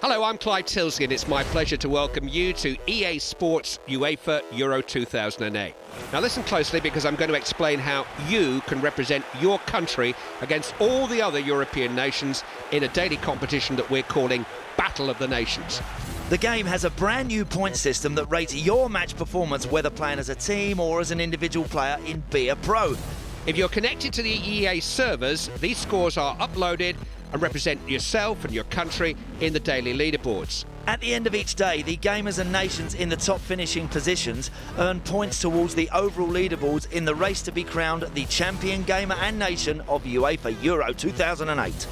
Hello, I'm Clive Tilsley and it's my pleasure to welcome you to EA Sports UEFA Euro 2008. Now listen closely because I'm going to explain how you can represent your country against all the other European nations in a daily competition that we're calling Battle of the Nations. The game has a brand new point system that rates your match performance whether playing as a team or as an individual player in Be A Pro. If you're connected to the EA servers, these scores are uploaded and represent yourself and your country in the daily leaderboards. At the end of each day, the gamers and nations in the top finishing positions earn points towards the overall leaderboards in the race to be crowned the champion gamer and nation of UEFA Euro 2008.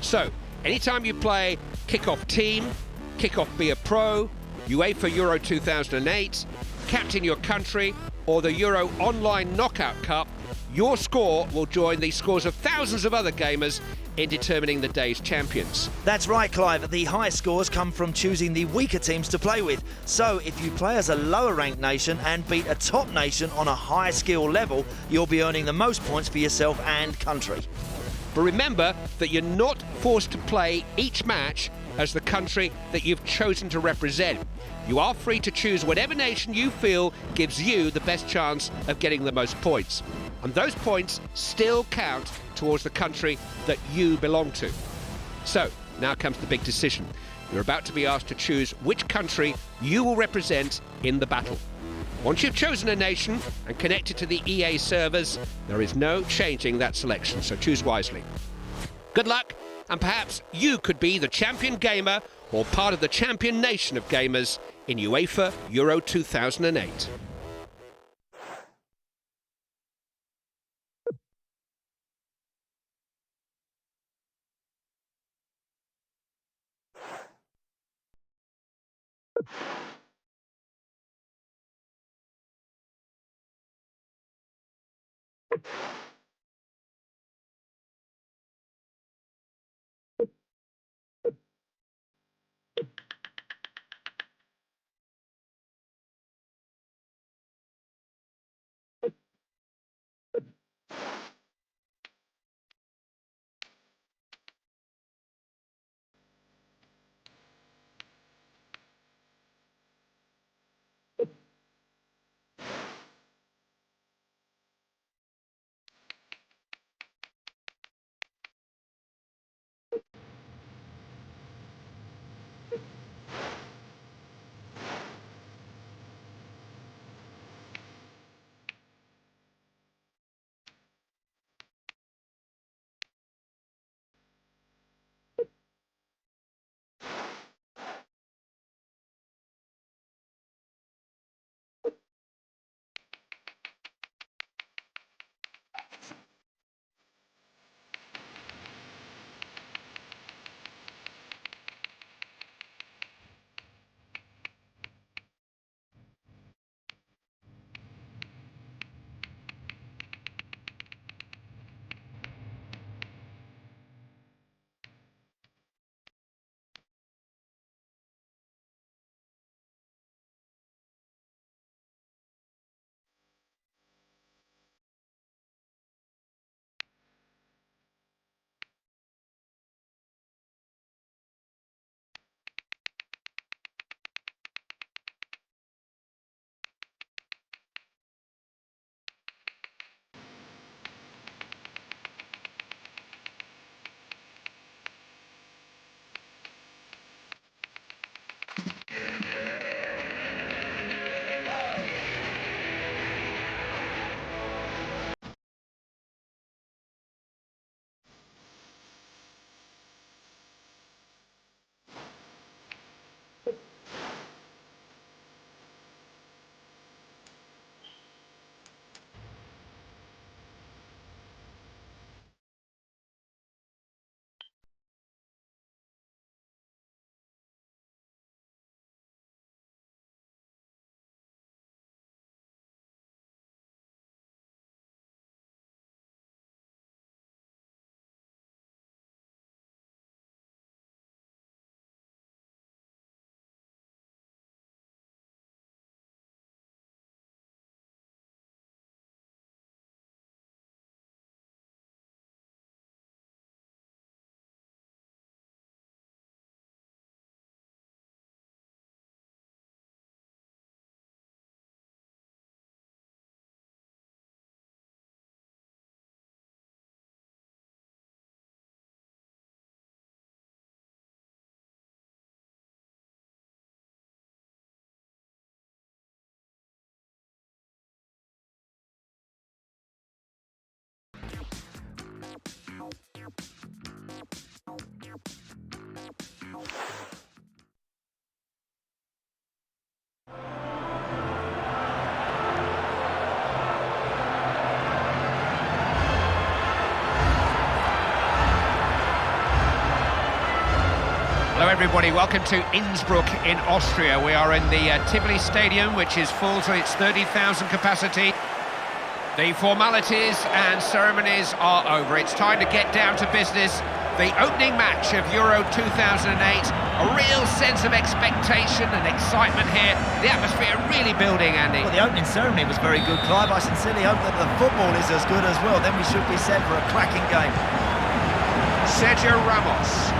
So, anytime you play Kick-Off Team, Kick-Off Be A Pro, UEFA Euro 2008, Captain Your Country, or the Euro Online Knockout Cup, your score will join the scores of thousands of other gamers in determining the day's champions. That's right, Clive. The high scores come from choosing the weaker teams to play with. So if you play as a lower ranked nation and beat a top nation on a high skill level, you'll be earning the most points for yourself and country. But remember that you're not forced to play each match as the country that you've chosen to represent. You are free to choose whatever nation you feel gives you the best chance of getting the most points. And those points still count towards the country that you belong to. So, now comes the big decision. You're about to be asked to choose which country you will represent in the battle. Once you've chosen a nation and connected to the EA servers, there is no changing that selection, so choose wisely. Good luck, and perhaps you could be the champion gamer or part of the champion nation of gamers in UEFA Euro 2008. everybody, welcome to Innsbruck in Austria. We are in the Tivoli Stadium, which is full to its 30,000 capacity. The formalities and ceremonies are over. It's time to get down to business. The opening match of Euro 2008, a real sense of expectation and excitement here. The atmosphere really building, Andy. Well, the opening ceremony was very good, Clive. I sincerely hope that the football is as good as well. Then we should be set for a cracking game. Sergio Ramos.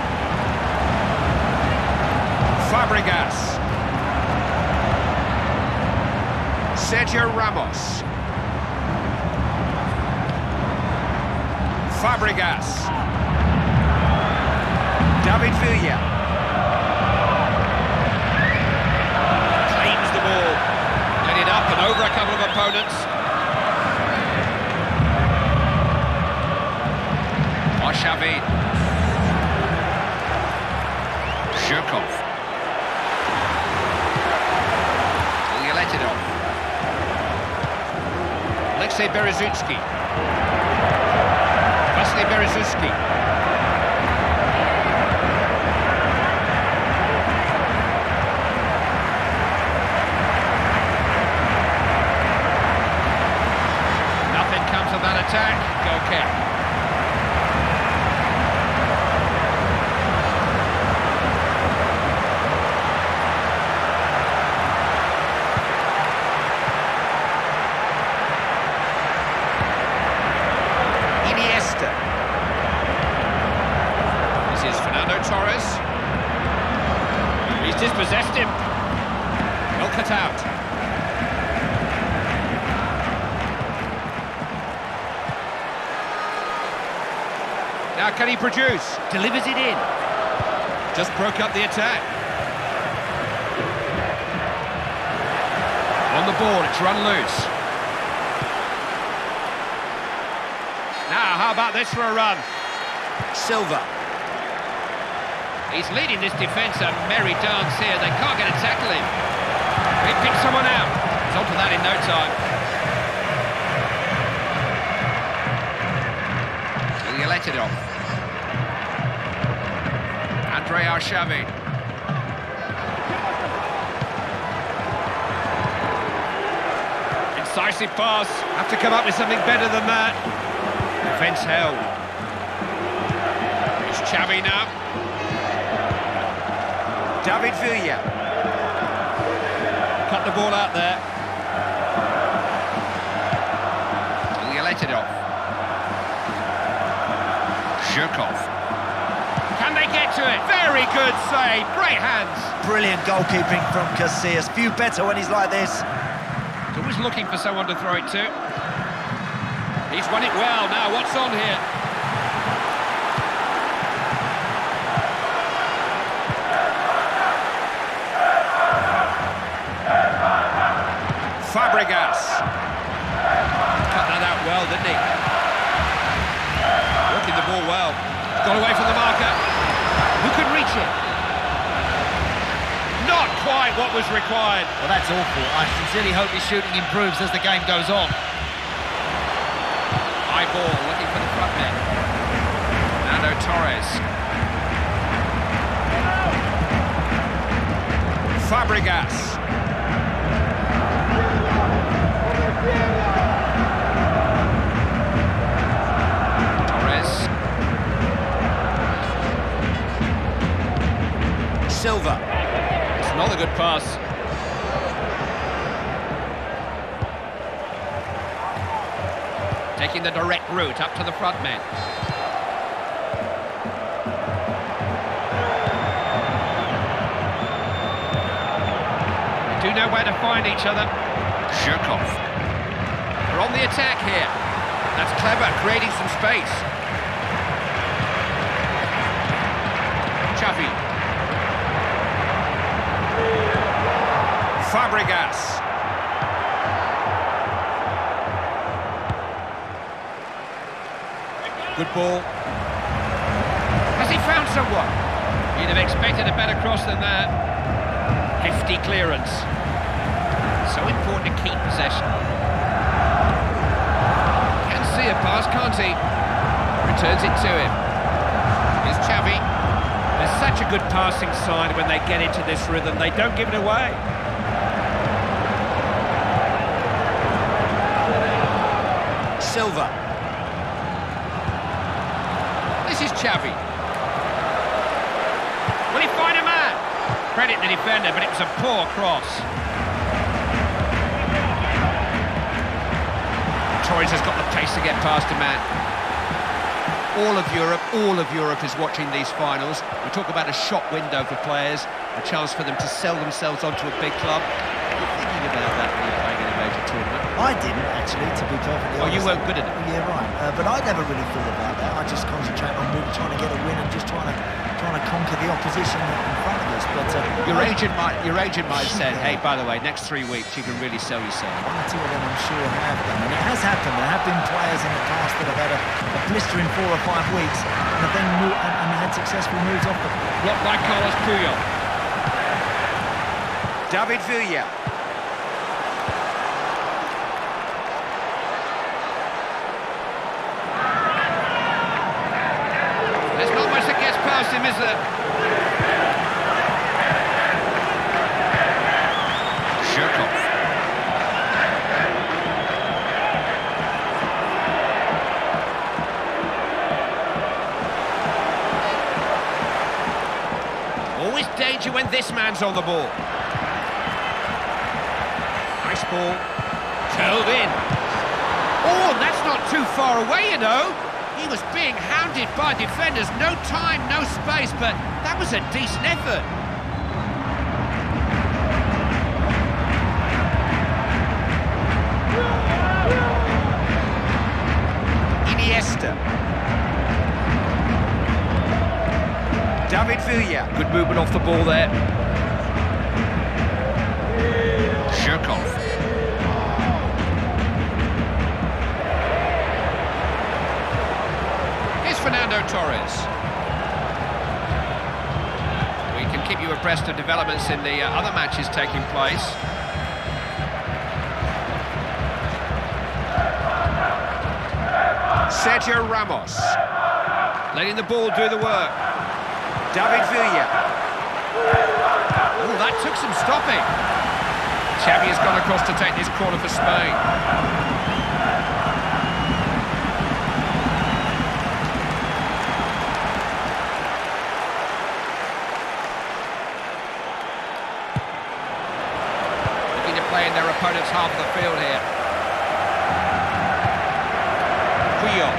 Fabregas. Sergio Ramos. Fabregas. David Villa. Claims the ball. Get it up and over a couple of opponents. Arshavin. Zhirkov. Will you let it off? Alexei Berezutsky. Vasily Berezutsky. Attack, goal kick. Iniesta. This is Fernando Torres. He's dispossessed him. Well cut out. Now can he produce? Delivers it in. Just broke up the attack. On the board, it's run loose. Now, how about this for a run? Silva. He's leading this defence a merry dance here. They can't get a tackle in. He picked someone out. He's onto that in no time. Will you let it off? Andrei Arshavin. Incisive pass. Have to come up with something better than that. Defence held. It's Xavi now. David Villa. Cut the ball out there. Will you let it off? Zhirkov. Can they get to it? Very good save. Great hands. Brilliant goalkeeping from Casillas. Few better when he's like this. He's always looking for someone to throw it to. He's won it well. Now, what's on here? Fabregas. Cut that out well, didn't he? Working the ball well. Got away from the marker. Who could reach it? Not quite what was required. Well, that's awful. I sincerely hope his shooting improves as the game goes on. High ball, looking for the front man. Fernando Torres. Fabregas. Silva. It's another good pass. Taking the direct route up to the front man. They do know where to find each other. Zhirkov. They're on the attack here. That's clever, creating some space. Xavi. Fabregas. Good ball. Has he found someone? You'd have expected a better cross than that. Hefty clearance. So important to keep possession. Can see a pass, can't he? Returns it to him. Here's Xavi. They're such a good passing side when they get into this rhythm. They don't give it away. Silva. This is Xavi. Will he find a man? Credit the defender, but it was a poor cross. Torres has got the pace to get past a man. All of Europe is watching these finals. We talk about a shop window for players, a chance for them to sell themselves onto a big club. Are you thinking about that when you're playing in a major tournament? I didn't, actually, to be perfectly honest. Oh, you weren't good at it? Yeah, right. But I never really thought about that. I just concentrate on really trying to get a win and just trying to conquer the opposition in front of us. But your agent might say, hey, by the way, next 3 weeks you can really sell yourself. One or two of them, I'm sure, have done. And it has happened. There have been players in the past that have had a blistering 4 or 5 weeks and have then had successful moves off them. Blocked by Carlos Puyol. David Villa. There's not much that gets past him, is there? Zhirkov. Always danger when this man's on the ball. Nice ball. Curled in. Oh, that's not too far away, you know. He was being hounded by defenders. No time, no space, but that was a decent effort. Iniesta. David Villa. Good movement off the ball there. Zhirkov. Here's Fernando Torres. We can keep you abreast of developments in the other matches taking place. Sergio Ramos. Letting the ball do the work. David Villa. Oh, that took some stopping. Xavi has gone across to take this corner for Spain. Looking to play in their opponent's half of the field here. Puyol.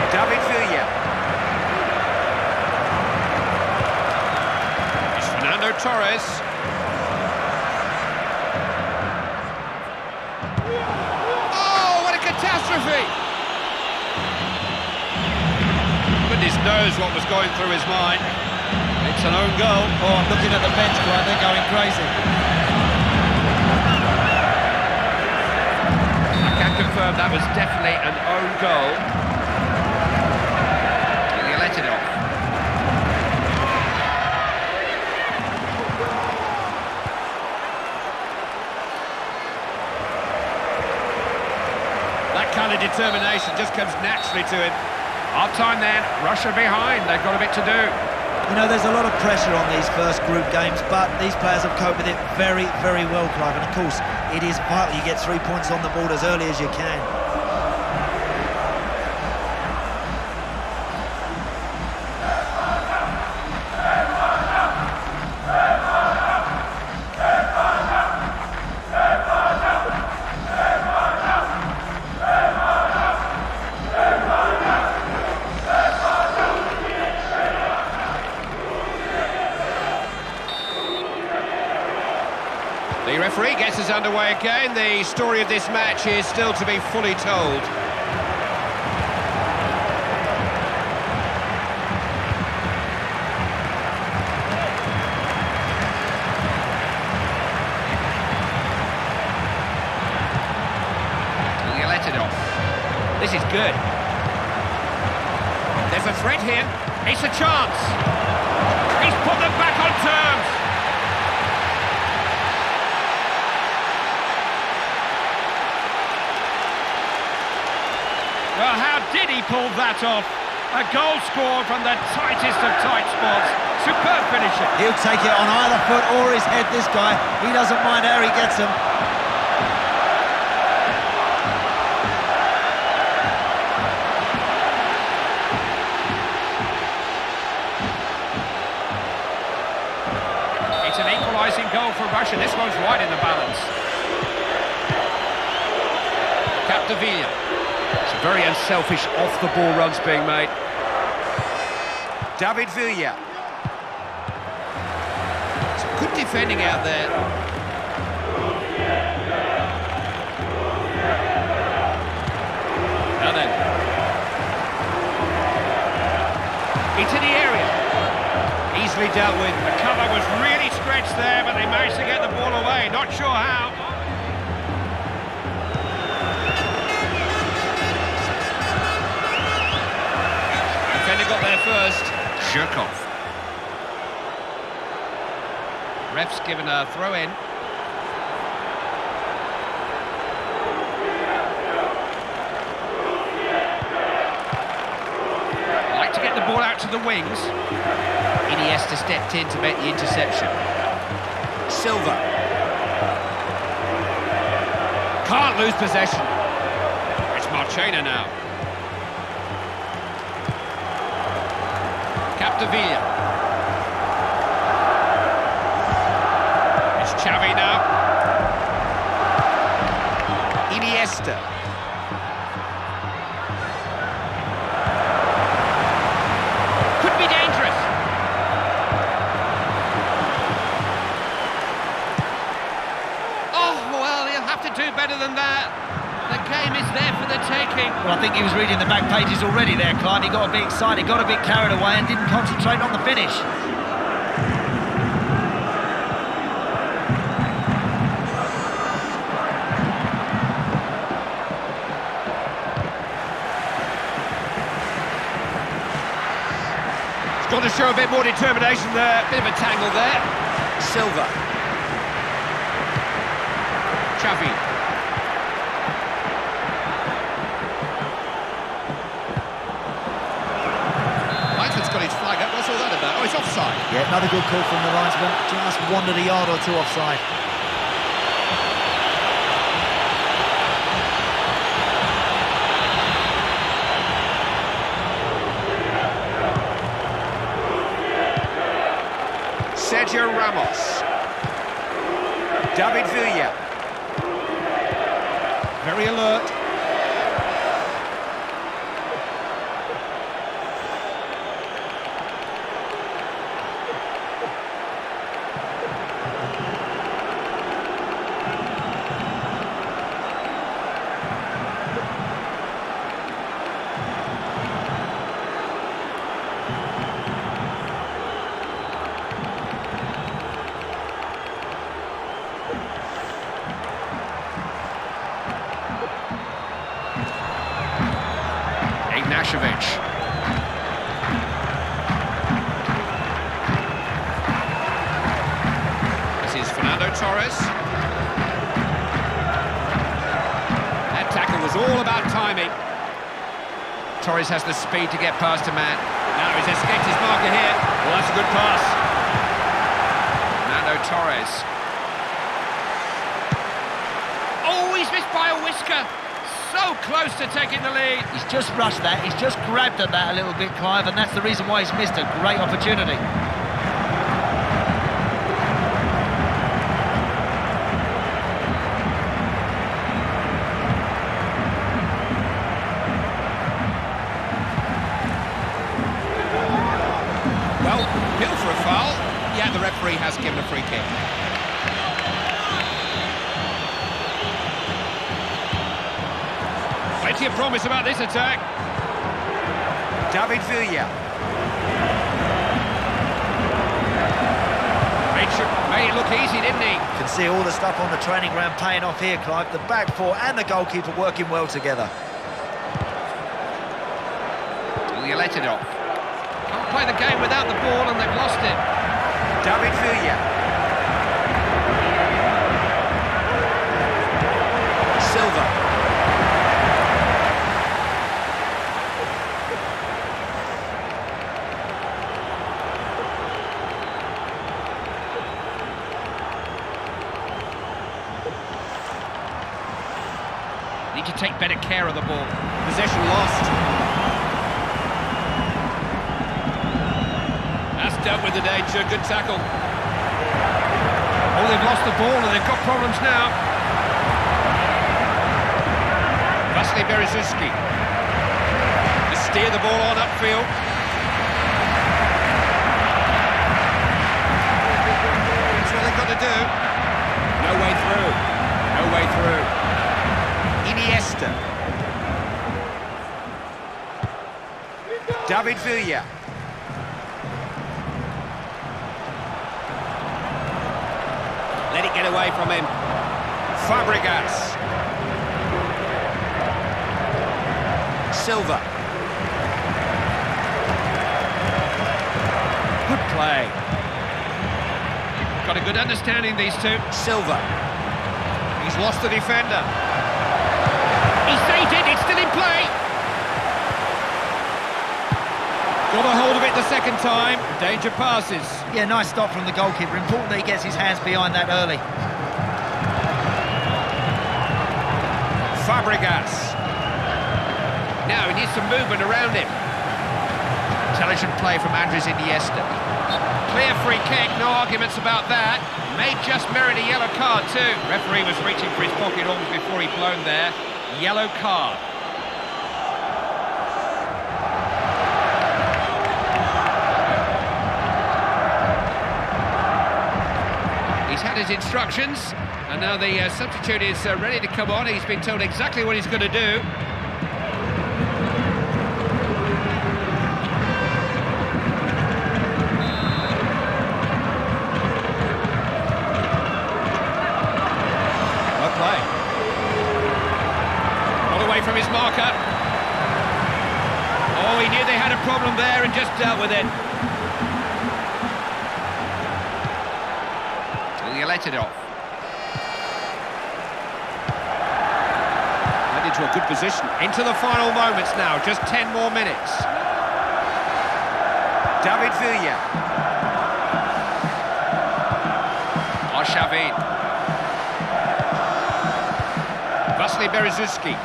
David Villa. It's Fernando Torres. Oh, what a catastrophe! Goodness knows what was going through his mind. It's an own goal. Oh, I'm looking at the bench, Brian. They're going crazy. I can confirm that was definitely an own goal. He let it off. That kind of determination just comes naturally to him. Half time then, Russia behind, they've got a bit to do. You know, there's a lot of pressure on these first group games, but these players have coped with it very, very well, Clive. And of course, it is vital you get 3 points on the board as early as you can. The referee gets us underway again. The story of this match is still to be fully told. He let it off. This is good. There's a threat here. It's a chance. He's put them back on terms. Well, how did he pull that off? A goal scored from the tightest of tight spots. Superb finishing. He'll take it on either foot or his head, this guy. He doesn't mind how he gets them. It's an equalising goal for Russia. This one's right in the balance. Capdevila. Some very unselfish off-the-ball runs being made. David Villa. Some good defending out there. Now then. Into the area. Easily dealt with. The cover was really stretched there, but they managed to get the ball away. Not sure how. Defender got there first. Zhirkov. Ref's given a throw in. Like to get the ball out to the wings. Iniesta stepped in to make the interception. Silva. Can't lose possession. It's Marchena now. Capdevila. It's Xavi now. Iniesta. Could be dangerous. Oh, well, he'll have to do better than that. The game is there for the taking. Well, I think he was reading the back pages already there, Clive. He got a bit excited, got a bit carried away and didn't concentrate on the finish. He's got to show a bit more determination there. Bit of a tangle there. Silva. Xavi. Linesman's got his flag up. What's all that about? Oh, it's offside. Yeah, another good call from the linesman. Just wandered a yard or two offside. Sergio Ramos. David Villa. Very alert. Ignashevich. This is Fernando Torres. That tackle was all about timing. Torres has the speed to get past a man. Now he's escaped his marker here. Well, that's a good pass. Fernando Torres. Oh, he's missed by a whisker. So close to taking the lead. He's just rushed that, he's just grabbed at that a little bit, Clive, and that's the reason why he's missed a great opportunity. Well, Hill for a foul. Yeah, the referee has given a free kick. Plenty of promise about this attack. David Villa. Made it look easy, didn't he? You can see all the stuff on the training ground paying off here, Clive. The back four and the goalkeeper working well together. Will you let it off? Can't play the game without the ball and they've lost it. David Villa. Silva. to take better care of the ball. Possession lost. That's dealt with the danger. Good tackle. Oh, they've lost the ball and they've got problems now. Vasily Berezovsky to steer the ball on upfield. That's what they've got to do. No way through. No way through. Iniesta. David Villa. Let it get away from him. Fabregas. Silva. Good play. Got a good understanding, these two. Silva. He's lost the defender. He saved it, it's still in play. Got a hold of it the second time. Danger passes. Yeah, nice stop from the goalkeeper. Important that he gets his hands behind that early. Fabregas. Now he needs some movement around him. Intelligent play from Andres Iniesta. Clear free kick, no arguments about that. May just merit a yellow card too. Referee was reaching for his pocket almost before he blown there. Yellow card. He's had his instructions, and now the substitute is ready to come on. He's been told exactly what he's going to do. Well played. Got away from his marker. Oh, he knew they had a problem there and just dealt with it. He let it off. Led into a good position. Into the final moments now, just 10 more minutes. David Villa. Arshavin. Vasily Berezovsky.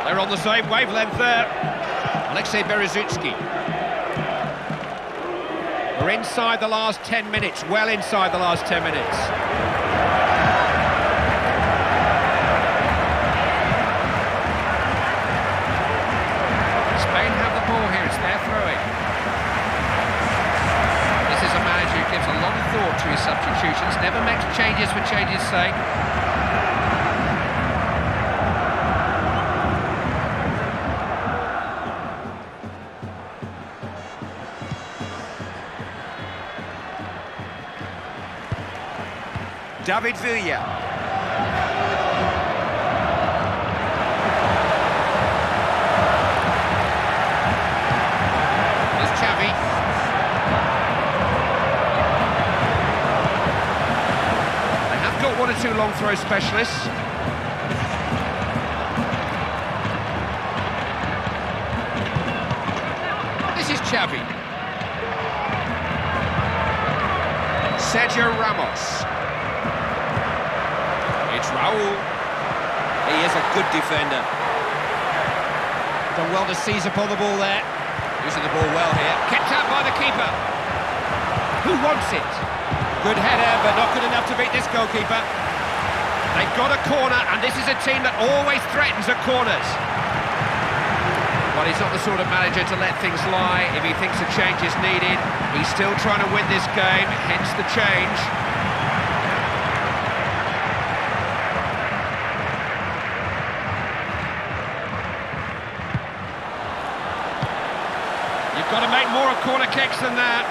They're on the same wavelength there. Alexei Berezovsky. We're inside the last 10 minutes, well inside the last 10 minutes. Spain have the ball here, it's their throwing. This is a manager who gives a lot of thought to his substitutions, never makes changes for changes' sake. David Villa. There's Xavi. They have got one or two long throw specialists. This is Xavi. Sergio Ramos. It's Raul. He is a good defender. Done well to seize upon the ball there. Using the ball well here. Kept out by the keeper. Who wants it? Good header, but not good enough to beat this goalkeeper. They've got a corner, and this is a team that always threatens at corners. Well, he's not the sort of manager to let things lie. If he thinks a change is needed, he's still trying to win this game, hence the change. You've got to make more of corner kicks than that.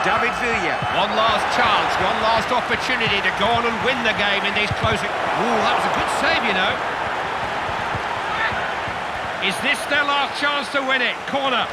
David Villa. One last chance, one last opportunity to go on and win the game in these closing... Ooh, that was a good save, you know. Is this their last chance to win it? Corner.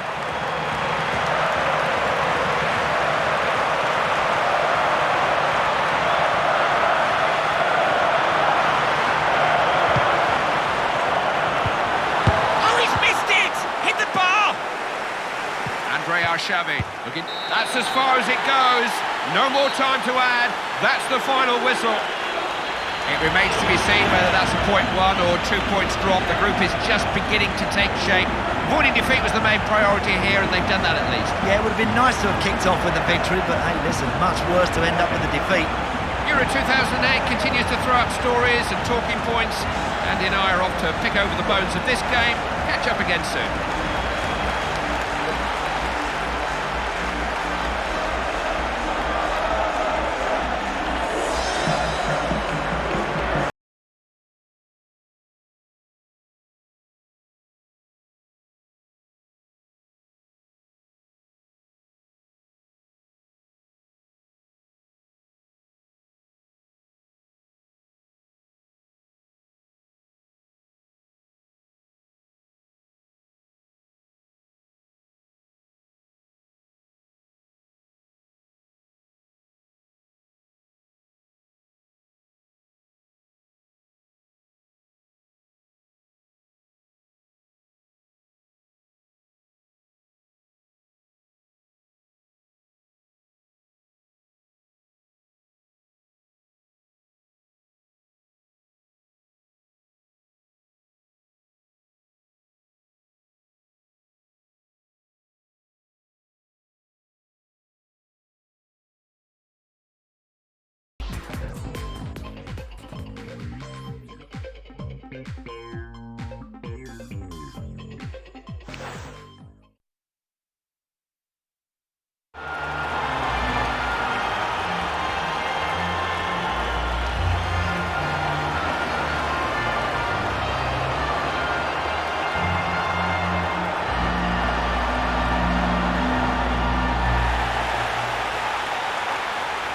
Arshavin. Looking, that's as far as it goes. No more time to add. That's the final whistle. It remains to be seen whether that's a 0.1 or 2 points drop. The group is just beginning to take shape. Avoiding defeat was the main priority here, and they've done that at least. Yeah, it would have been nice to have kicked off with the victory, but hey, listen, much worse to end up with a defeat. Euro 2008 continues to throw up stories and talking points. Andy and I are off to pick over the bones of this game. Catch up again soon.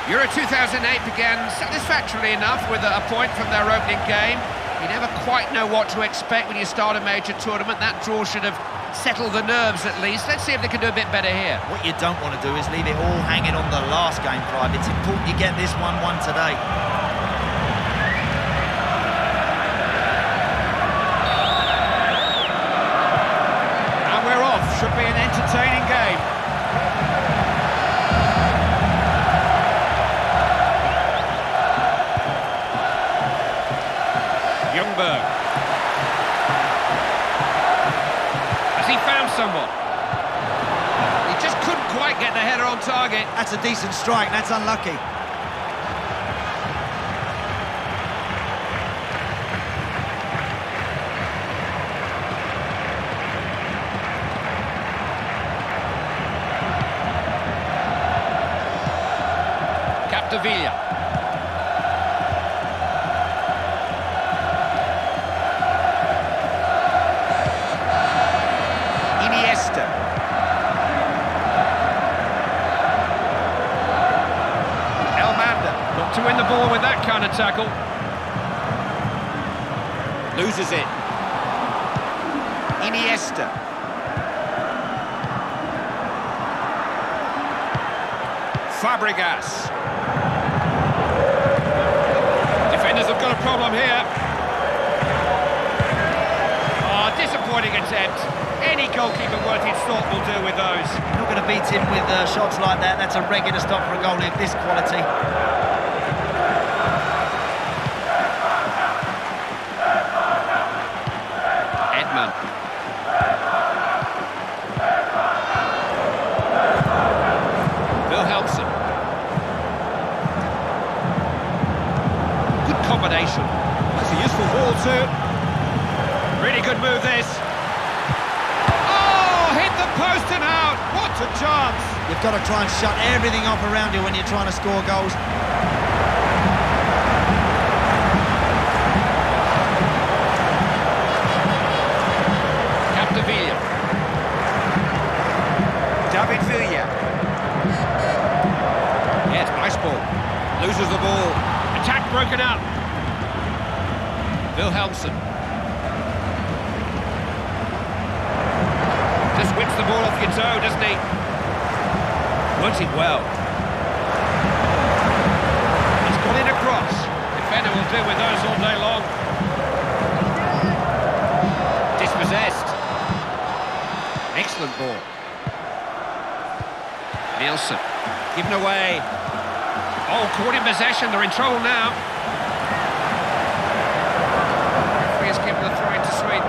Euro 2008 began satisfactorily enough with a point from their opening game. You never quite know what to expect when you start a major tournament. That draw should have settled the nerves at least. Let's see if they can do a bit better here. What you don't want to do is leave it all hanging on the last game, Clive. It's important you get this 1-1 today. And we're off. Should be an entertaining game. Ljungberg. Has he found someone? He just couldn't quite get the header on target. That's a decent strike, that's unlucky. Capdevila. To win the ball with that kind of tackle. Loses it. Iniesta. Fabregas. Defenders have got a problem here. Oh, disappointing attempt. Any goalkeeper worth his salt will do with those. You're not going to beat him with shots like that. That's a regular stop for a goalie of this quality. Wilhelmsen. Good combination. That's a useful ball too. Really good move this. Oh, hit the post and out. What a chance. You've got to try and shut everything off around you when you're trying to score goals. Capdevila. David Villa. Yes, nice ball. Loses the ball. Attack broken up. Wilhelmsen. Just whips the ball off your toe, doesn't he? Runs it well. He's got it across. Defender will do with those all day long. Dispossessed. Excellent ball. Nelson, given away. Oh, caught in possession, they're in trouble now. Referee has given the throw into Sweden.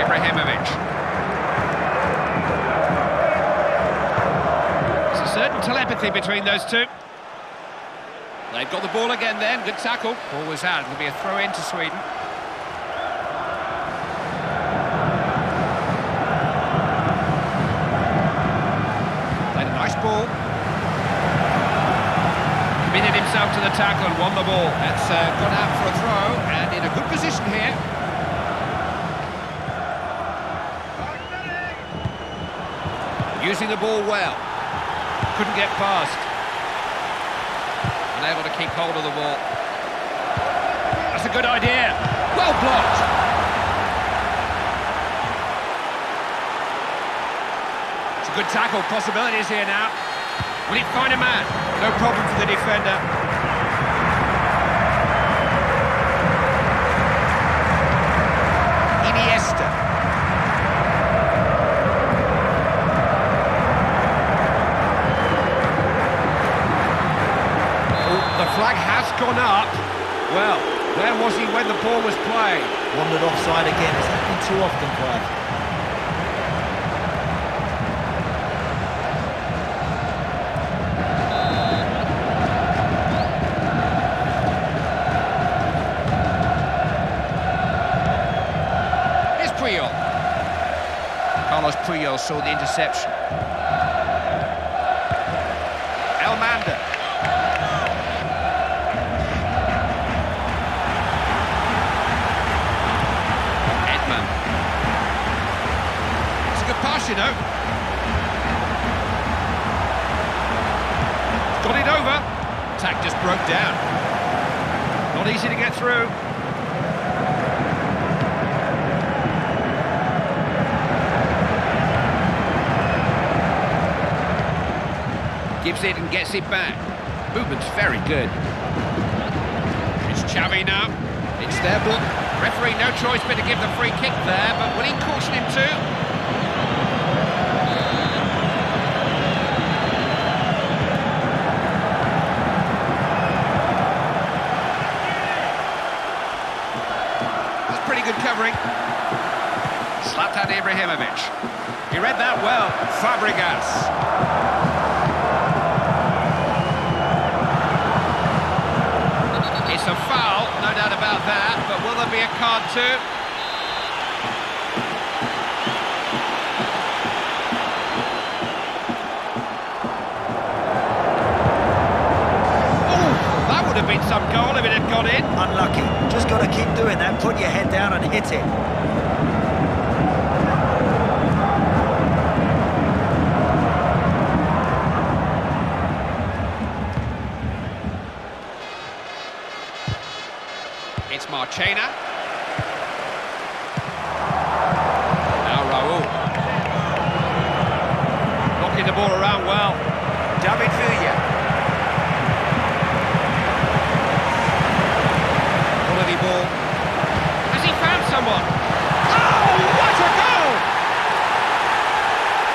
Ibrahimovic. There's a certain telepathy between those two. They've got the ball again then, good tackle. Ball was out, it'll be a throw into Sweden. Played a nice ball. Committed himself to the tackle and won the ball. That's gone out for a throw, and in a good position here. Using the ball well. Couldn't get past. Able to keep hold of the ball. That's a good idea. Well blocked. It's a good tackle. Possibilities here now. Will he find a man? No problem for the defender. Iniesta. The flag has gone up. Well, where was he when the ball was played? Wandered offside again. It's happening too often, Clive. Here's Puyol. Carlos Puyol saw the interception. Elmander. You know. Got it over. Attack just broke down. Not easy to get through. Gives it and gets it back. Movement's very good. It's Xavi now. It's their block. Referee no choice but to give the free kick there, but will he caution him too? Good covering. Zlatan Ibrahimovic. He read that well. Fabregas. It's a foul, no doubt about that, but will there be a card too? Would have been some goal if it had gone in. Unlucky. Just got to keep doing that. Put your head down and hit it. It's Marchena. Now Raul. Knocking the ball around well. David Villa. Ball. Has he found someone? Oh, what a goal!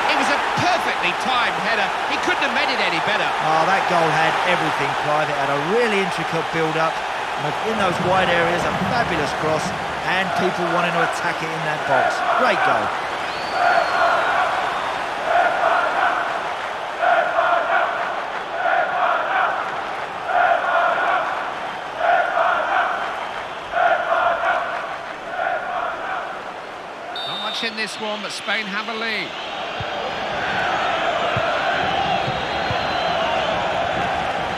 It was a perfectly timed header. He couldn't have made it any better. Oh, that goal had everything, Clive. It had a really intricate build-up. In those wide areas, a fabulous cross, and people wanting to attack it in that box. Great goal. In this one, but Spain have a lead.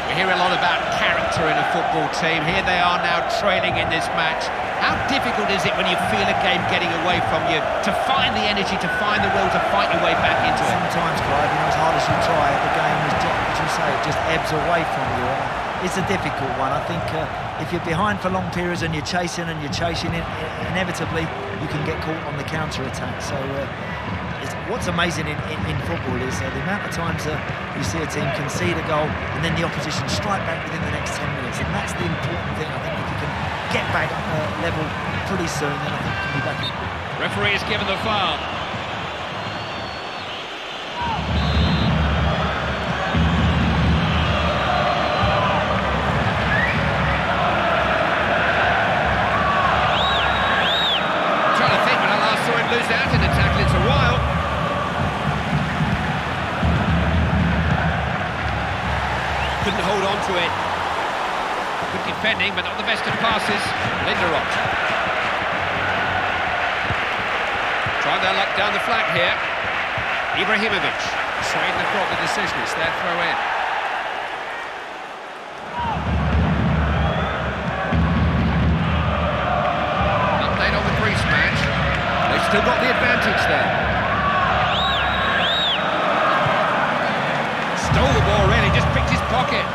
We hear a lot about character in a football team. Here they are now trailing in this match. How difficult is it when you feel a game getting away from you to find the energy, to find the will to fight your way back into it? Sometimes, Clive, as hard as you try, the game is just, as you say, it just ebbs away from you. It's a difficult one. I think if you're behind for long periods and you're chasing inevitably you can get caught on the counter-attack. So what's amazing in football is the amount of times you see a team concede a goal and then the opposition strike back within the next 10 minutes. And that's the important thing. I think if you can get back level pretty soon, then I think we can be back in. Referee has given the foul. I'm trying to think when I last saw him lose out in a tackle. It's a while. Couldn't hold on to it. Good defending, but not the best of passes. Linderoth. Trying their luck down the flank here. Ibrahimovic. Sweden have got the decision. It's their throw in. Update on the Greece match. They've still got the advantage there. Stole the ball, really, just picked his pocket.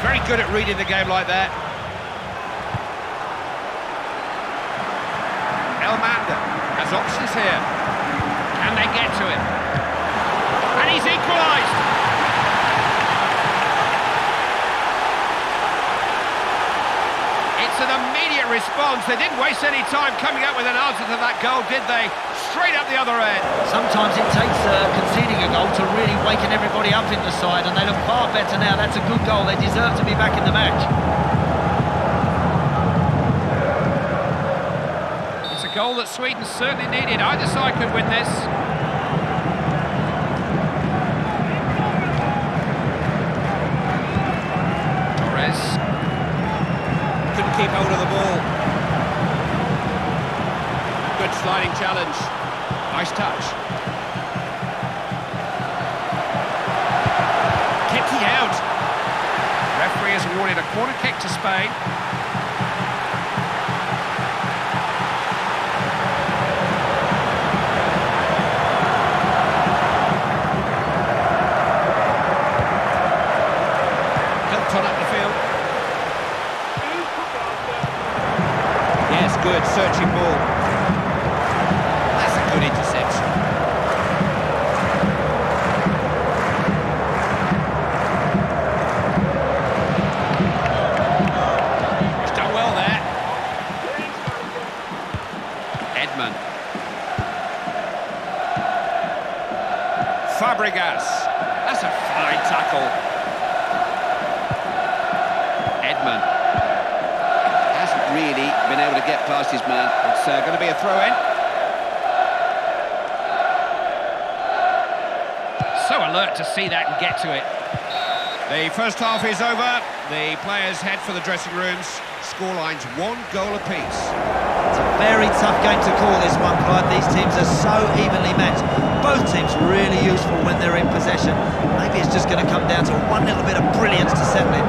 Very good at reading the game like that. Elmander has options here. Can they get to him? And he's equalised! It's an immediate response. They didn't waste any time coming up with an answer to that goal, did they? Straight up the other end. Sometimes it takes conceding a goal to really waken everybody up in the side, and they look far better now. That's a good goal. They deserve to be back in the match. It's a goal that Sweden certainly needed. Either side could win this. Torres couldn't keep hold of the ball. Good sliding challenge. Nice touch. Kicked out. Referee has awarded a corner kick to Spain. Hilton up the field. Yes, good searching ball. Good interception. He's done well there. Edmund. Fabregas. That's a fine tackle. Edmund. Hasn't really been able to get past his man. It's going to be a throw-in. So alert to see that and get to it. The first half is over. The players head for the dressing rooms. Scoreline's 1 goal apiece. It's a very tough game to call, this one, Clyde. These teams are so evenly matched. Both teams really useful when they're in possession. Maybe it's just going to come down to one little bit of brilliance to settle it.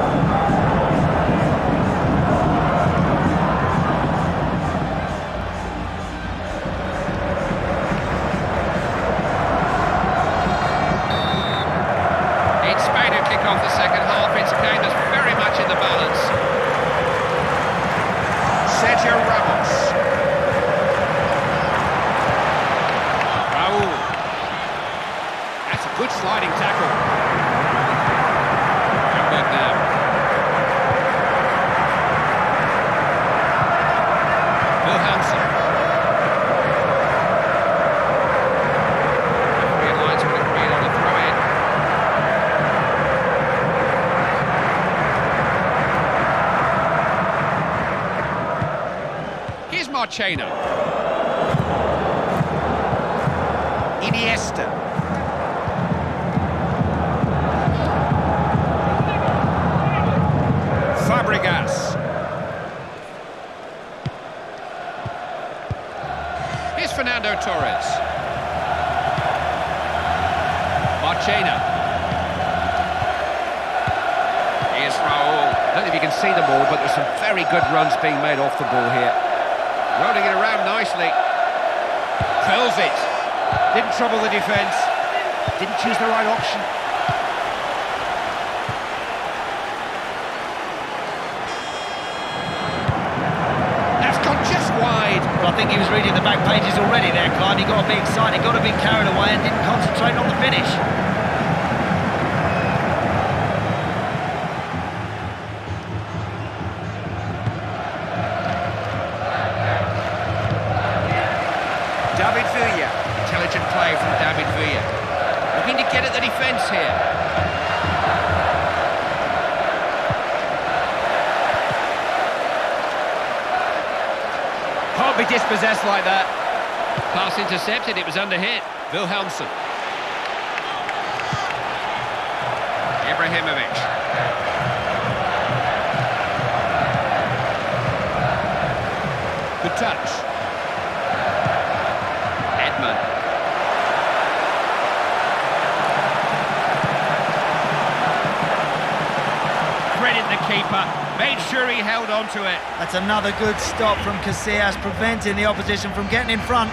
The second half, it's a game that's very much in the balance. Sergio Ramos. Raul. That's a good sliding tackle. Hamburg now. Wilhelmsen. Referee lines will agree on a throw-in. Marchena. Iniesta. Fabregas. Here's Fernando Torres. Marchena. Here's Raul. I don't know if you can see them all, but there's some very good runs being made off the ball here. Rolling it around nicely. Curls it. Didn't trouble the defence. Didn't choose the right option. That's gone just wide. Well, I think he was reading the back pages already there, Clyde. He got a bit excited, got a bit carried away and didn't concentrate on the finish. David Villa. Intelligent play from David Villa. Looking to get at the defence here. Can't be dispossessed like that. Pass intercepted, it was under hit. Wilhelmsson. Ibrahimovic. Good touch. Edmund. Credit the keeper. Made sure he held on to it. That's another good stop from Casillas, preventing the opposition from getting in front.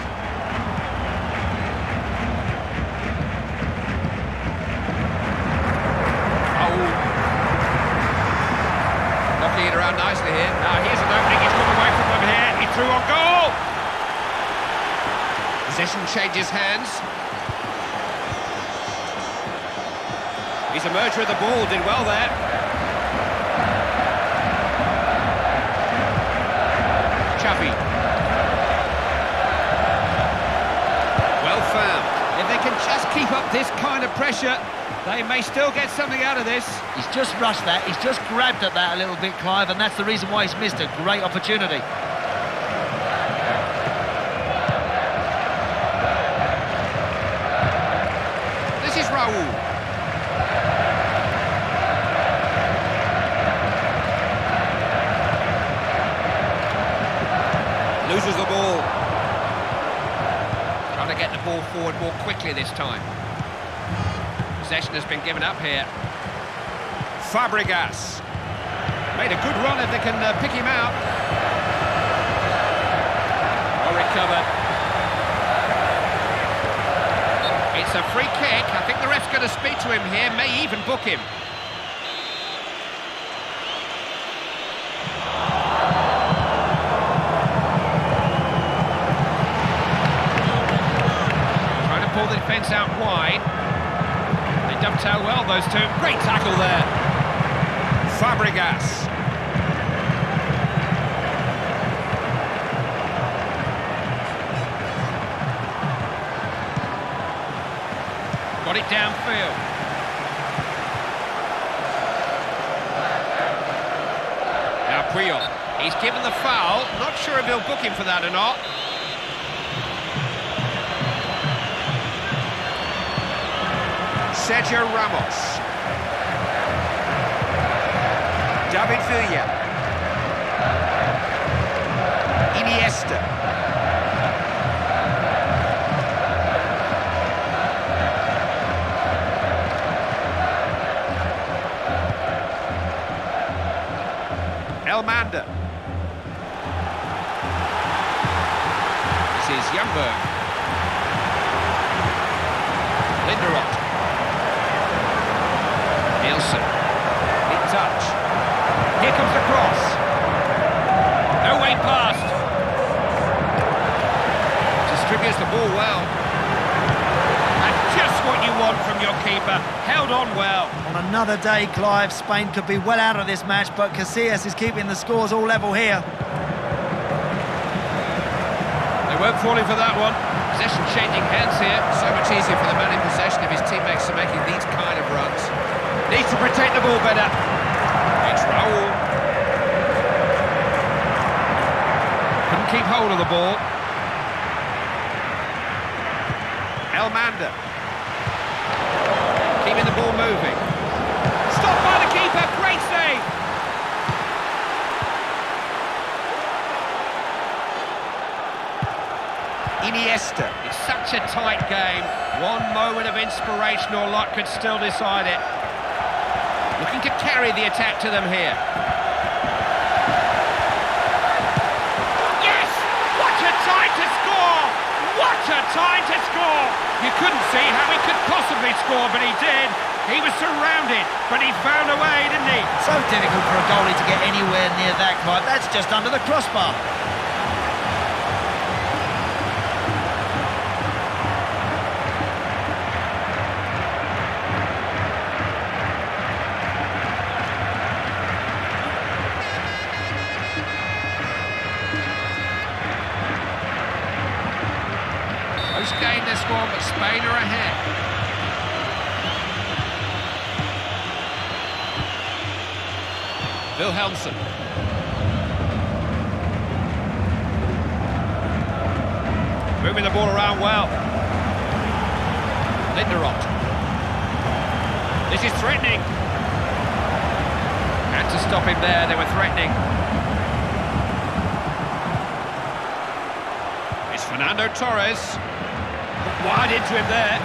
Knocking it around nicely here. Now here's an opening, he's come away from him here. He threw on goal! Possession changes hands. He's a merger of the ball, did well there. Xavi. Well found. If they can just keep up this kind of pressure, they may still get something out of this. He's just rushed that, he's just grabbed at that a little bit, Clive, and that's the reason why he's missed a great opportunity. This is Raul. Loses the ball. Trying to get the ball forward more quickly this time. Possession has been given up here. Fabregas. Made a good run if they can pick him out. Well recovered. It's a free kick. I think the ref's going to speak to him here, may even book him. Trying to pull the defence out wide. They dovetail well, those two. Great tackle there. Fabregas. Got it downfield. Now Puyol. He's given the foul. Not sure if he'll book him for that or not. Sergio Ramos. David Villa. Iniesta. Elmander. This is Ljungberg. Linderoth. Nielsen. Big touch. Here comes the cross. No way past. Distributes the ball well. And just what you want from your keeper. Held on well. On another day, Clive, Spain could be well out of this match, but Casillas is keeping the scores all level here. They weren't falling for that one. Possession changing hands here. So much easier for the man in possession if his teammates are making these kind of runs. Needs to protect the ball better. It's Raul. Couldn't keep hold of the ball. Elmander. Keeping the ball moving. Stopped by the keeper. Great save. Iniesta. It's such a tight game. One moment of inspiration or luck could still decide it. Looking to carry the attack to them here. Yes! What a time to score! What a time to score! You couldn't see how he could possibly score, but he did. He was surrounded, but he found a way, didn't he? So difficult for a goalie to get anywhere near that, Clive. That's just under the crossbar. Close game this one, but Spain are ahead. Wilhelmsen. Moving the ball around well. Linderoth. This is threatening. Had to stop him there, they were threatening. It's Fernando Torres. Wide into him there.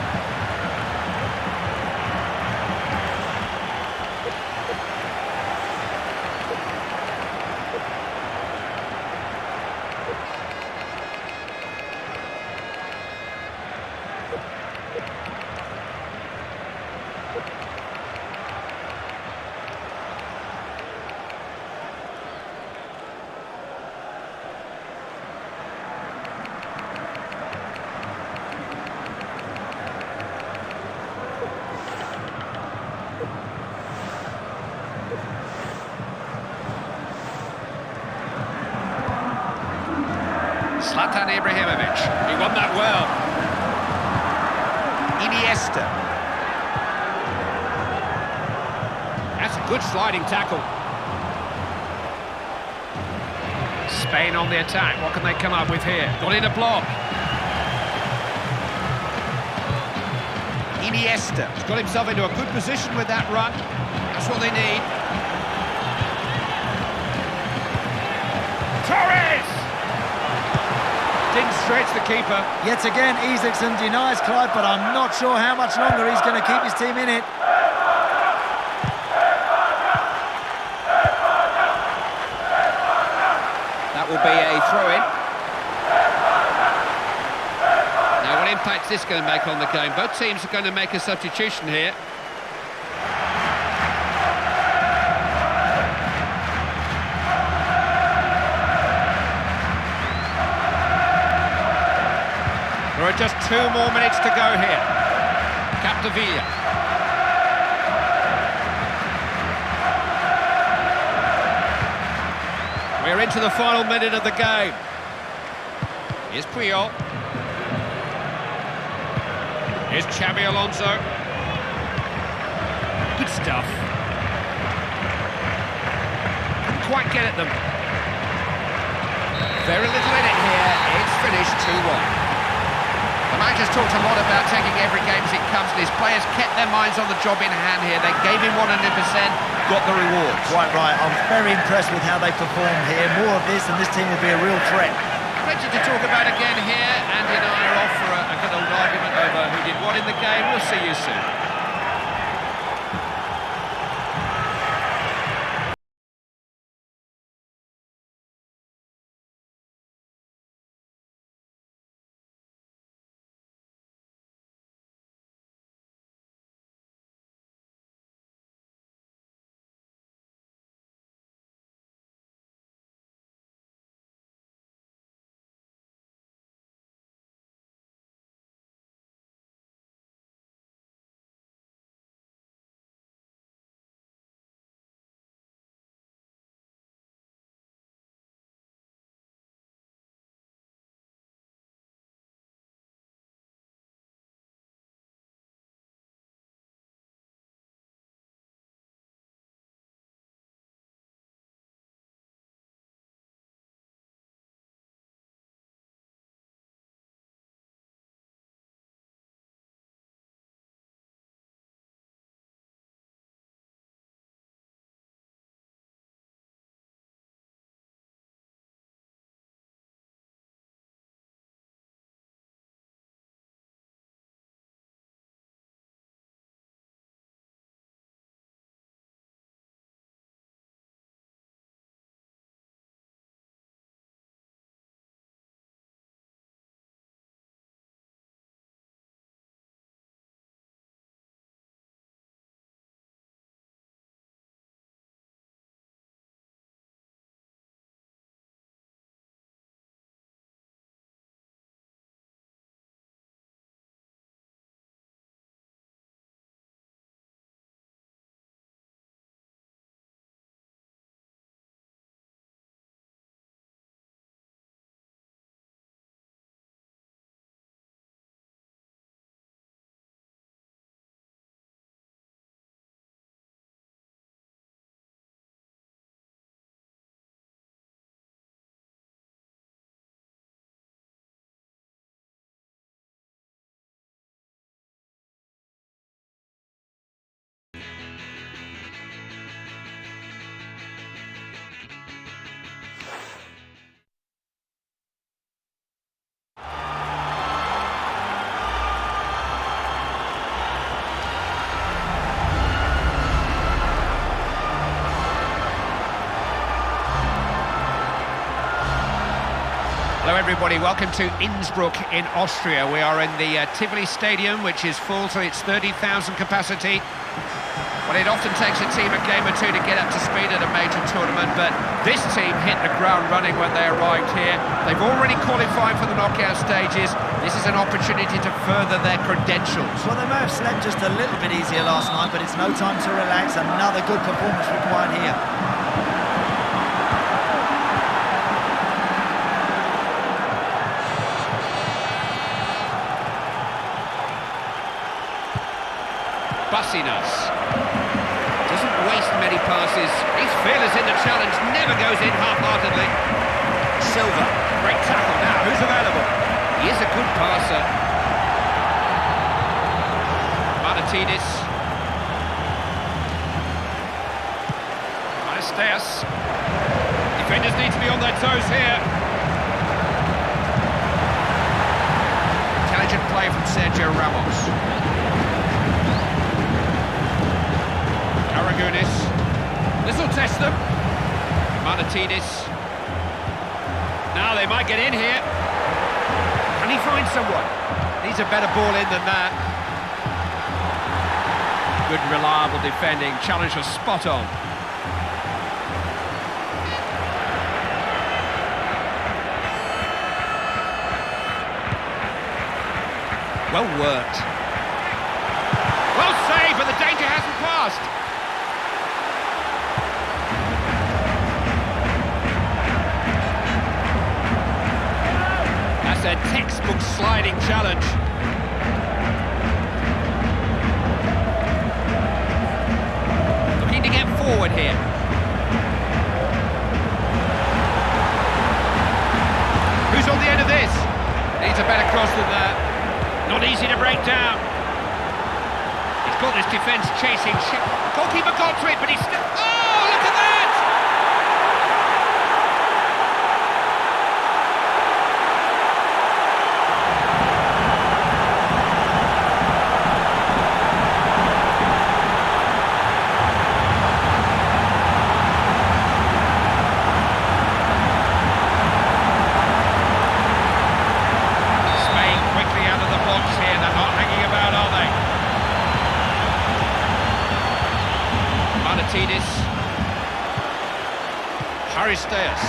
Zlatan Ibrahimovic, he won that well. Iniesta. That's a good sliding tackle. Spain on the attack, what can they come up with here? Got in a block. Iniesta. He's got himself into a good position with that run. That's what they need. Torres! Didn't stretch the keeper. Yet again, Isaacson denies Clive, but I'm not sure how much longer he's going to keep his team in it. That will be a throw-in. Now, what impact is this going to make on the game? Both teams are going to make a substitution here. There are just 2 more minutes to go here. Capdevila. We're into the final minute of the game. Here's Puyol. Here's Xabi Alonso. Good stuff. Couldn't quite get at them. Very little in it here. It's finished 2-1. The manager's talked a lot about taking every game as it comes, and his players kept their minds on the job in hand here. They gave him 100%, got the rewards. Quite right. I was very impressed with how they performed here. More of this, and this team will be a real threat. Plenty to talk about again here. Andy and I are off for a good old argument over who did what in the game. We'll see you soon. Hello everybody, welcome to Innsbruck in Austria. We are in the Tivoli Stadium, which is full to its 30,000 capacity. Well, it often takes a team a game or two to get up to speed at a major tournament, but this team hit the ground running when they arrived here. They've already qualified for the knockout stages. This is an opportunity to further their credentials. Well, they may have slept just a little bit easier last night, but it's no time to relax. Another good performance required here. Bassinas doesn't waste many passes. He's fearless in the challenge, never goes in half-heartedly. Silva, great tackle now. Who's available? He is a good passer. Martinez. Aristeas. Defenders need to be on their toes here. Intelligent play from Sergio Ramos. Aragonis. This will test them. Martinez. Now they might get in here. Can he find someone? Needs a better ball in than that. Good reliable defending. Challenge was spot on. Well worked. Well saved, but the danger hasn't passed. A textbook sliding challenge. Looking to get forward here. Who's on the end of this? Needs a better cross than that. Not easy to break down. He's got this defence chasing. Goalkeeper got to it, but he's still... Oh, look at that! Martinez. Aristeas.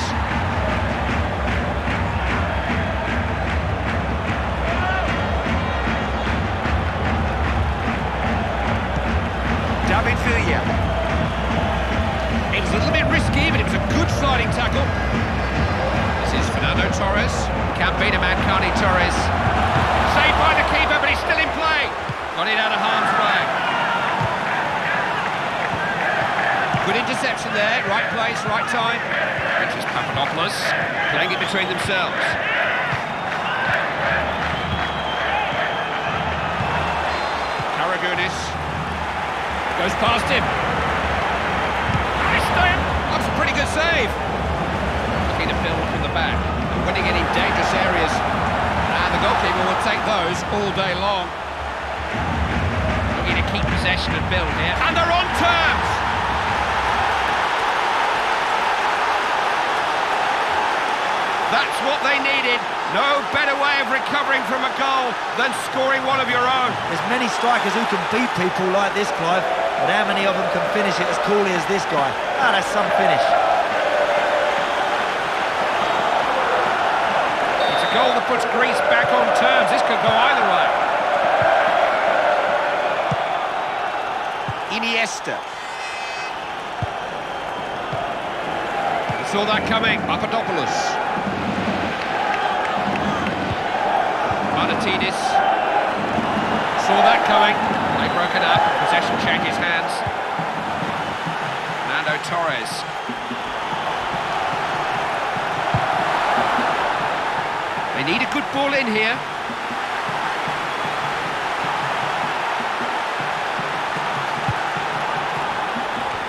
David Villa. It was a little bit risky, but it was a good sliding tackle. This is Fernando Torres. Can't beat a man, can he, Torres? Saved by the keeper, but he's still in play. Got it out of harm's way. Good interception there, right place, right time. Which is Papadopoulos, playing it between themselves. Aragonis goes past him. That's a pretty good save. Looking to build from the back, winning it in dangerous areas. And the goalkeeper will take those all day long. Looking to keep possession and build here. And they're on terms! That's what they needed. No better way of recovering from a goal than scoring one of your own. There's many strikers who can beat people like this, Clive, but how many of them can finish it as coolly as this guy? Ah, that's some finish. It's a goal that puts Greece back on terms. This could go either way. Iniesta. Saw that coming. Papadopoulos. Martinez. Saw that coming. They broke it up. Possession changes hands. Fernando Torres. They need a good ball in here.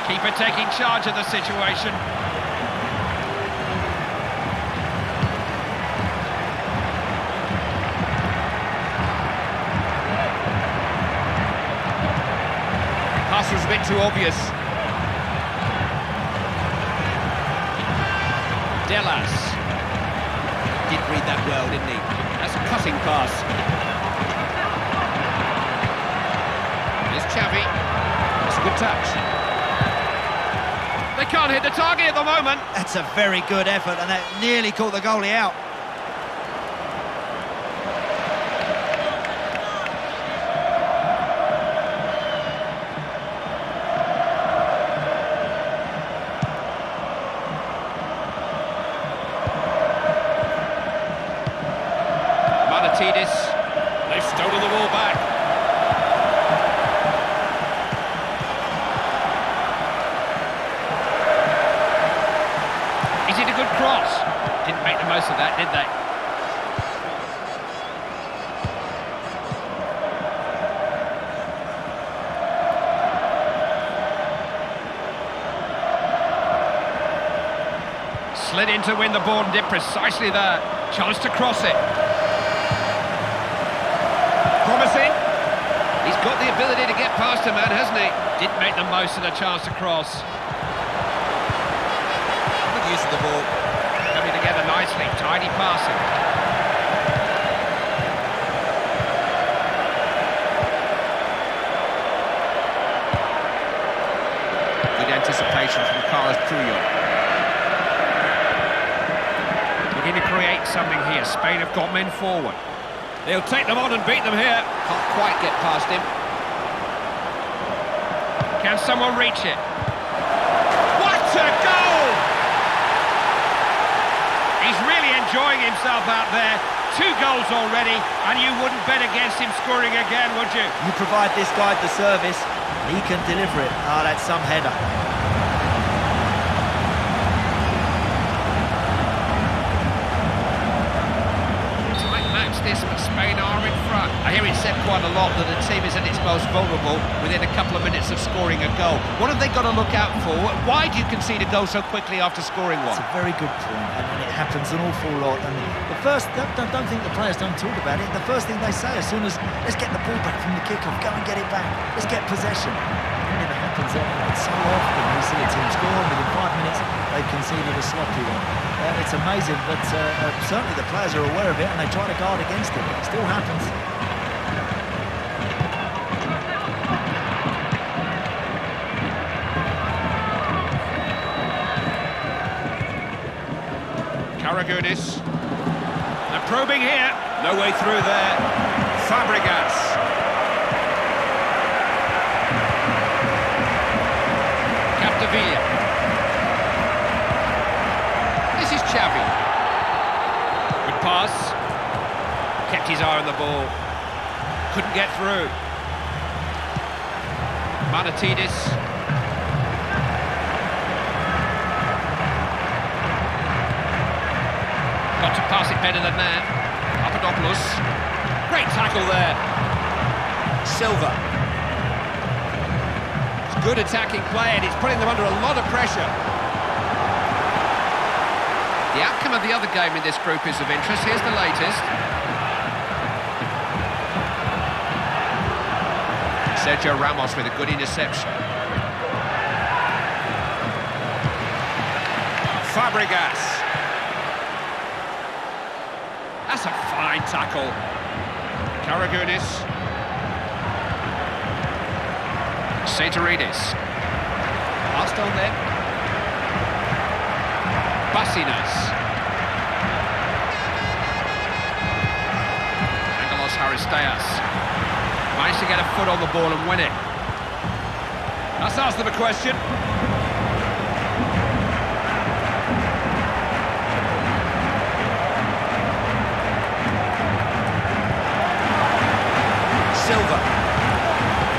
Keeper taking charge of the situation. Pass was a bit too obvious. Delas. Didn't read that well, didn't he? That's a cutting pass. Here's Xavi. That's a good touch. They can't hit the target at the moment. That's a very good effort, and that nearly caught the goalie out. Manatidis. They've stolen the ball back. Is it a good cross? Didn't make the most of that, did they? Slid in to win the ball and did precisely that. Chance to cross it. Promising. He's got the ability to get past a man, hasn't he? Didn't make the most of the chance to cross. Good use of the ball. Coming together nicely, tidy passing. Good anticipation from Carlos Puyol. Beginning to create something here. Spain have got men forward. They'll take them on and beat them here. Can't quite get past him. Can someone reach it? What a goal! He's really enjoying himself out there. 2 goals already, and you wouldn't bet against him scoring again, would you? You provide this guy the service, he can deliver it. Ah, that's some header. This, but Spain are in front. I hear it said quite a lot that the team is at its most vulnerable within a couple of minutes of scoring a goal. What have they got to look out for? Why do you concede a goal so quickly after scoring one? It's a very good point, and it happens an awful lot. And the first, don't think the players don't talk about it. The first thing they say as soon as, let's get the ball back from the kickoff, go and get it back, let's get possession. It never happens there. It's so often we see a team score, and within 5 minutes they've conceded a sloppy one. It's amazing, but certainly the players are aware of it and they try to guard against it. It still happens. Karagounis. They're probing here. No way through there. Fabregas. Capdevila. This is Xavi. Good pass. Kept his eye on the ball. Couldn't get through. Manatidis. Got to pass it better than that. Papadopoulos. Great tackle there. Silva. It's good attacking play and it's putting them under a lot of pressure. The outcome of the other game in this group is of interest. Here's the latest. Sergio Ramos with a good interception. Fabregas. That's a fine tackle. Karagounis. Saitorides. Passed on there. Basinas. Angelos Aristeas. Managed to get a foot on the ball and win it. Let's ask them a question. Silva.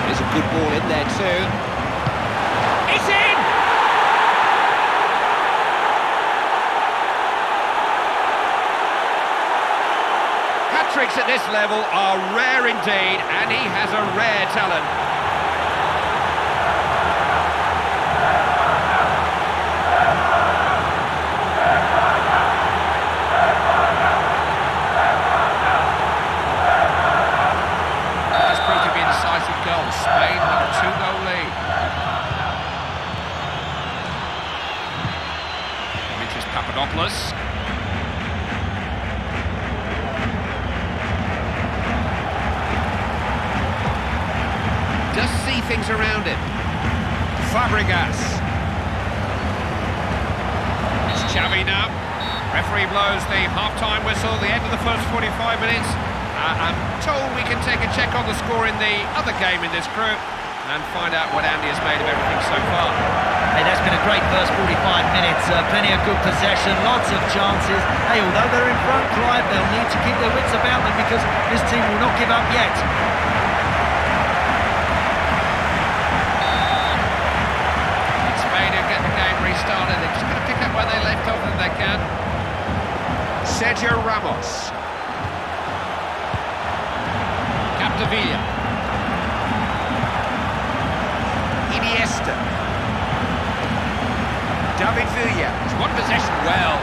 There's a good ball in there too. It's in! Hat-tricks at this level are rare indeed, and he has a rare talent. That's proved to be a decisive goal. Spain have a 2-goal lead. Dimitris Papadopoulos. things around him. Fabregas. It's Xavi now. Referee blows the half-time whistle, the end of the first 45 minutes. I'm told we can take a check on the score in the other game in this group and find out what Andy has made of everything so far. Hey, that's been a great first 45 minutes. Plenty of good possession, lots of chances. Hey, although they're in front, Clive, they'll need to keep their wits about them because this team will not give up yet. Spain who get the game restarted. They're just going to pick up where they left off if they can. Sergio Ramos. Capdevila. Iniesta. David Villa. He's won possession well.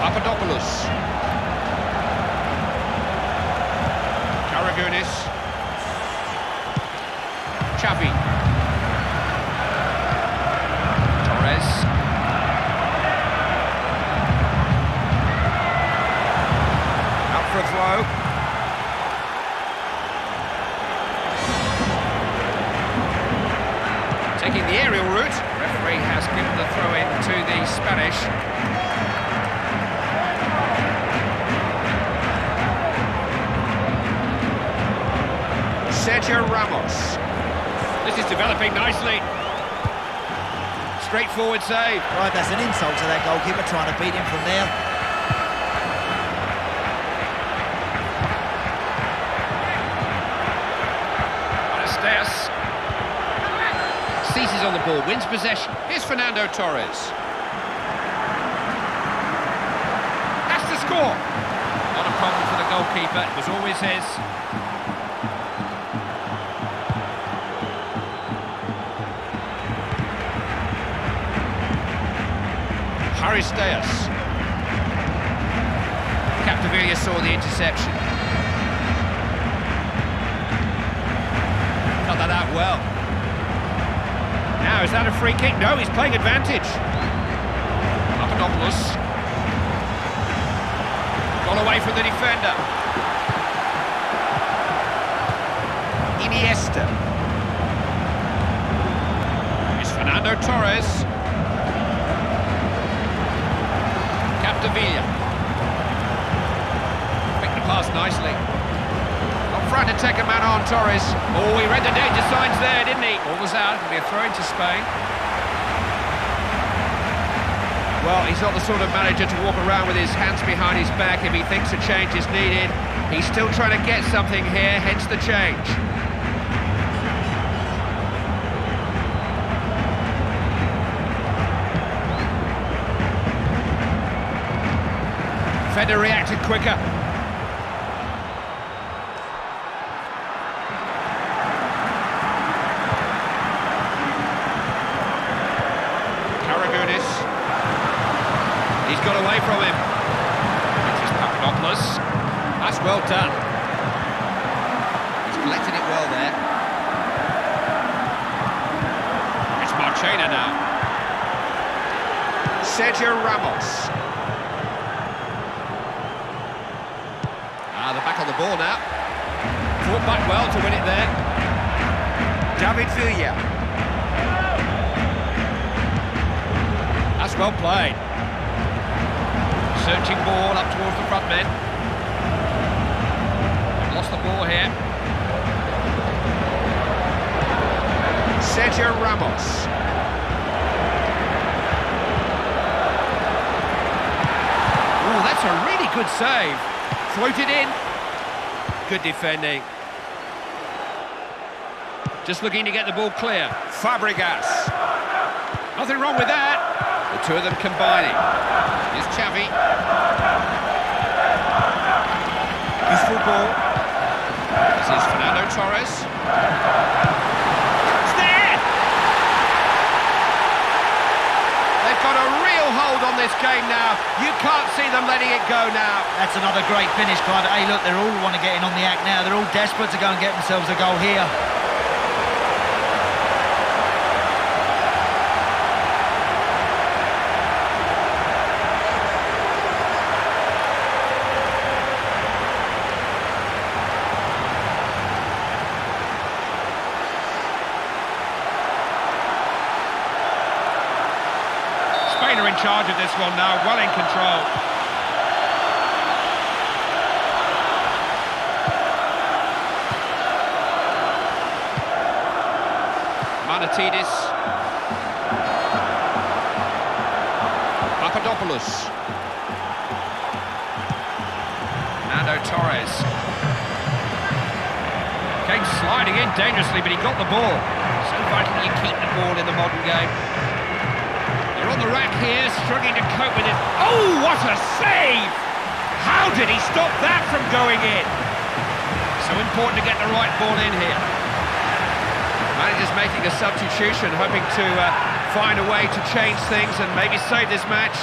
Papadopoulos. Karagounis. Xavi. Torres. Out for a throw. Taking the aerial route. Referee has given the throw in to the Spanish. Sergio Ramos. This is developing nicely. Straightforward save. Right, that's an insult to that goalkeeper, trying to beat him from there. Aristeas. Seizes on the ball, wins possession. Here's Fernando Torres. Has to score. Not a problem for the goalkeeper, it was always his. Aristeas. Capdevila saw the interception. Cut that out well. Now, is that a free kick? No, he's playing advantage. Papadopoulos. Got away from the defender. Iniesta. It's Fernando Torres. Capdevila. Picked the pass nicely. Not front to take a man on, Torres. Oh, he read the danger signs there, didn't he? Ball was out, it'll be a throw into Spain. Well, he's not the sort of manager to walk around with his hands behind his back if he thinks a change is needed. He's still trying to get something here, hence the change. Defender reacted quicker. Karagounis. He's got away from him. It is Papadopoulos. That's well done. He's collected it well there. It's Marchena now. Sergio Ramos. They're back on the ball now. Fought back well to win it there. David Villa. That's well played. Searching ball up towards the front men. Lost the ball here. Sergio Ramos. Oh, that's a really good save. Floated in. Good defending. Just looking to get the ball clear. Fabregas. Nothing wrong with that. The two of them combining. Here's Xavi. Useful ball. This is Fernando Torres. It's there! They've got a real hold on this game now. You can't see them letting it go now. That's another great finish, Clive. Hey, look, they're all want to get in on the act now. They're all desperate to go and get themselves a goal here. charge of this one now, well in control. Manatidis. Papadopoulos. Fernando Torres. Came sliding in dangerously, but he got the ball. So vital you keep the ball in the modern game. They're on the rack here, struggling to cope with it. Oh, what a save! How did he stop that from going in? So important to get the right ball in here. Manager's making a substitution, hoping to find a way to change things and maybe save this match.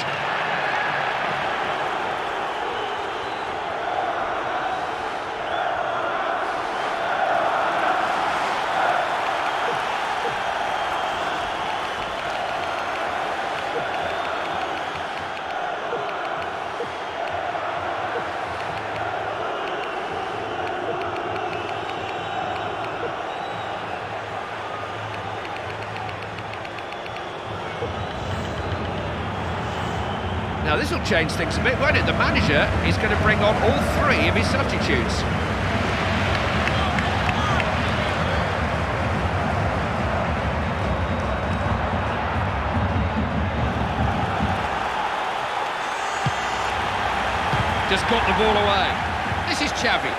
Now this will change things a bit, won't it? The manager is going to bring on all three of his substitutes. Just got the ball away. This is Xavi.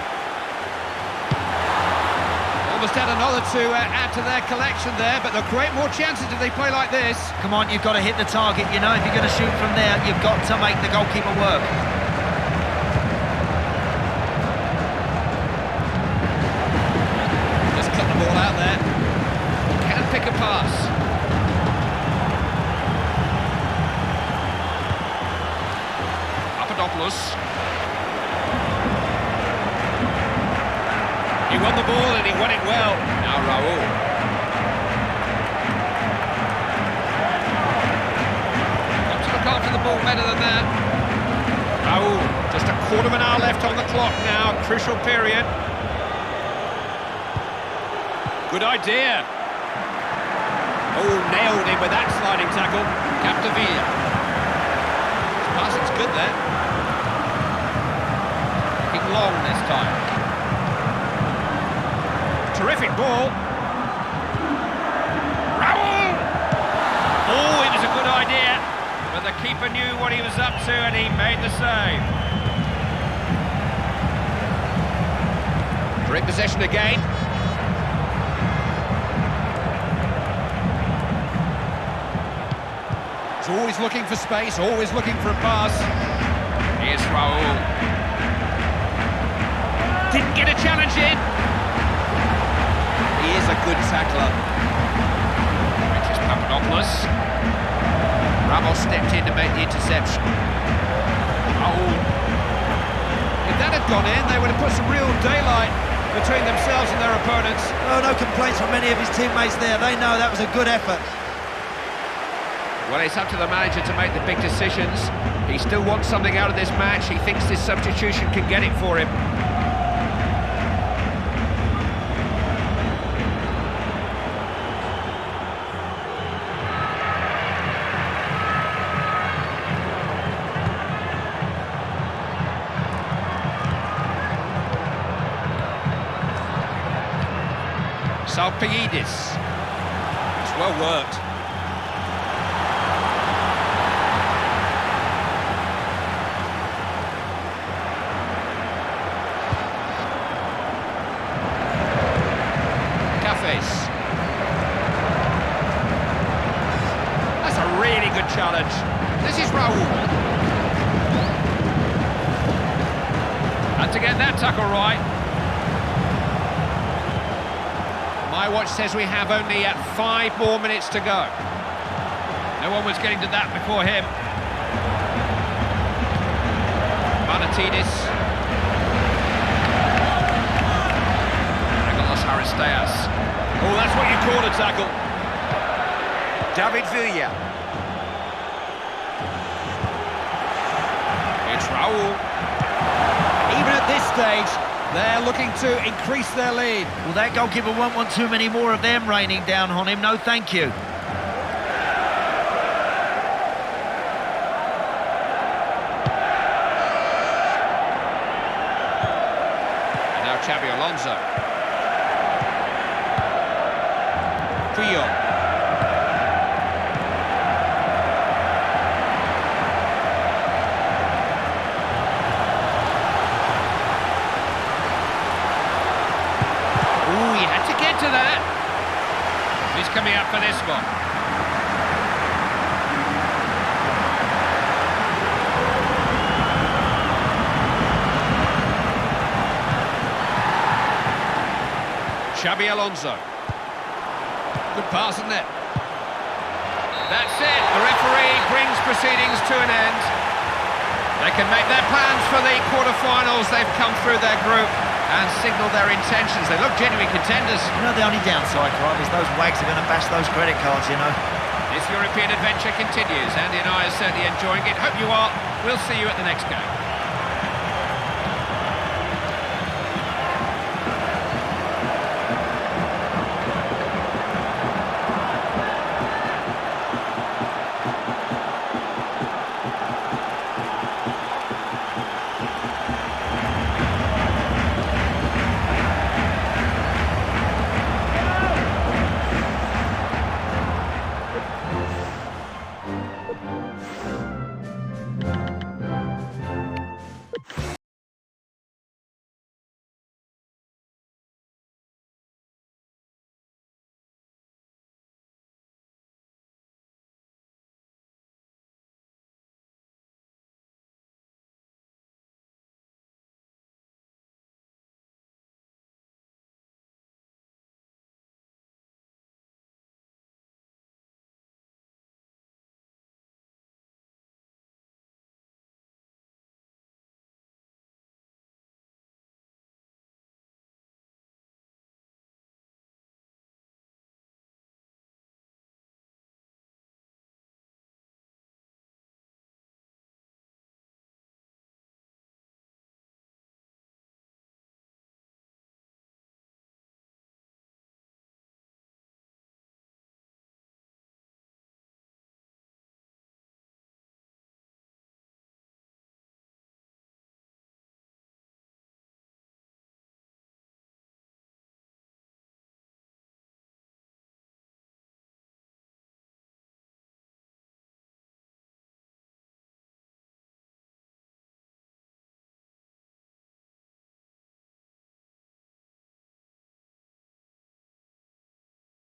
Almost had another to add to their collection there, but they'll create more chances if they play like this. Come on, you've got to hit the target, you know, if you're going to shoot from there, you've got to make the goalkeeper work. Just cut the ball out there. Can pick a pass. Papadopoulos. He won the ball and he won it well. Now Raul. Got to look after the ball better than that. Raul, just a quarter of an hour left on the clock now, crucial period. Good idea. Oh, nailed him with that sliding tackle. Capdevila. His passing's good there. Looking long this time. Terrific ball. Raul! Oh, it was a good idea, but the keeper knew what he was up to and he made the save. Great possession again. He's always looking for space, always looking for a pass. Here's Raul. Didn't get a challenge in. He is a good tackler. Which is Papadopoulos. Ramos stepped in to make the interception. Oh. If that had gone in, they would have put some real daylight between themselves and their opponents. Oh, no complaints from any of his teammates there. They know that was a good effort. Well, it's up to the manager to make the big decisions. He still wants something out of this match. He thinks this substitution can get it for him. Salpigidis. It's well worked. Cafes. That's a really good challenge. This is Raul. And to get that tackle right. My watch says we have only 5 more minutes to go. No one was getting to that before him. Manatidis. Nicolas Aristeas. Oh, that's what you call a tackle. David Villa. It's Raul. Even at this stage, they're looking to increase their lead. Well, that goalkeeper won't want too many more of them raining down on him. No, thank you. Xabi Alonso. Puyol. Ooh, he had to get to that. He's coming up for this one. Xabi Alonso. Good pass, isn't it? That's it. The referee brings proceedings to an end. They can make their plans for the quarter-finals. They've come through their group and signalled their intentions. They look genuine contenders. You know, the only downside, Clive, is those wags are going to bash those credit cards, you know. This European adventure continues. Andy and I are certainly enjoying it. Hope you are. We'll see you at the next game.